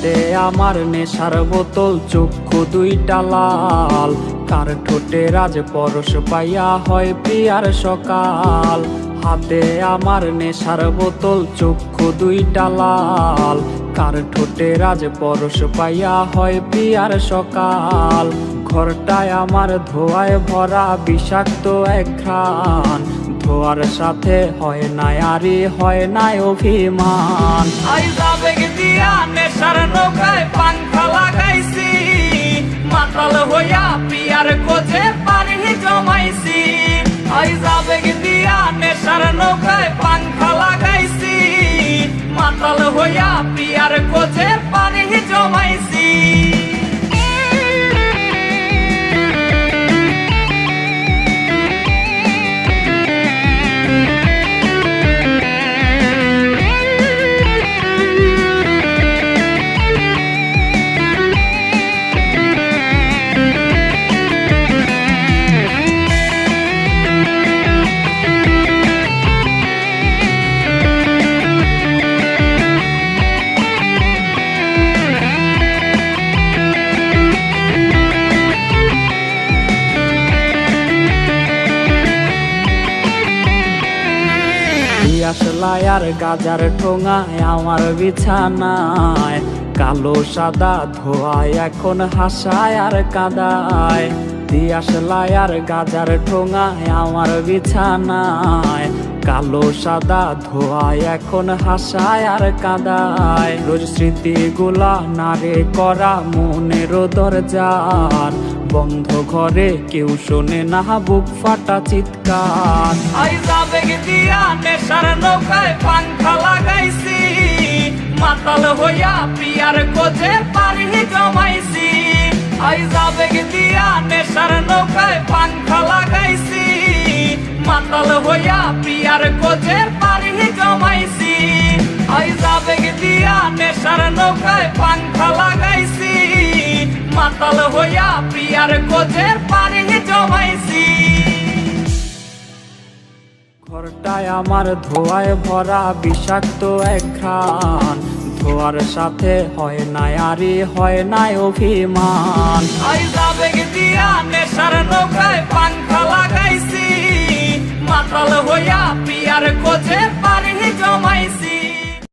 হাতে আমার নেশার বোতল, চক্ষু দুইটা লাল, কার ঠোঁটে রাজ পরশ পাইয়া হয় প্রিয়ার সকাল। হাতে আমার নেশার বোতল, চক্ষু দুইটা লাল, কার ঠোঁটে রাজ পরশ পাইয়া হয় প্রিয়ার সকাল। ঘরটায় আমার ধোঁয়ায় ভরা বিষাক্ত এক ঘ্রাণ, ধোয়ার সাথে হয় না আরি হয় না অভিমান। আবেগ দিয়া নেশার নৌকায় পাংখা লাগাইছি, মাতাল হইয়া পিয়ার খোঁজে পানি জমাইছি। আবেগ দিয়া নেশার নৌকায় পাংখা লাগাইছি, মাতাল হইয়া পিয়ার খোঁজে পানি জমাইছি। আসলায় আর গাজার ঠোঙায় আমার বিছানায়, কালো সাদা ধোয়ায় এখন হাসায় আর কাদায়। দিয়াশলাই আর গাজার ঠোঙায় আমার বিছানায়, কালো সাদা ধোয়ায় এখন হাসায় আর কাদায়। রোজ স্মৃতিগুলা নারে করা মনের দরজার, বন্ধ ঘরে কেউ শোনে না বুক ফাটা চিৎকার। আবেগ দিয়া নেশার নৌকায় পাংখা লাগাইছি, মাতাল হইয়া পিয়ার খোঁজে পানি জমাইছি। আবেগ দিয়া নেশার নৌকায় পাংখা লাগাইছি, মাতাল হইয়া পিয়ার খোঁজে পানি জমাইছি। আবেগ দিয়া নেশার নৌকায় পাংখা লাগাইছি, মাতাল হইয়া পিয়ার খোঁজে পানি জমাইছি। ঘরটায় আমার ধোঁয়ায় ভরা বিষাক্ত এক ঘ্রাণ, ধোয়ার সাথে হয় না আরি হয় না অভিমান। আবেগ দিয়া নেশার নৌকায় পাংখা লাগাইছি, মাতাল হইয়া পিয়ার খোঁজে পানি জমাইছি।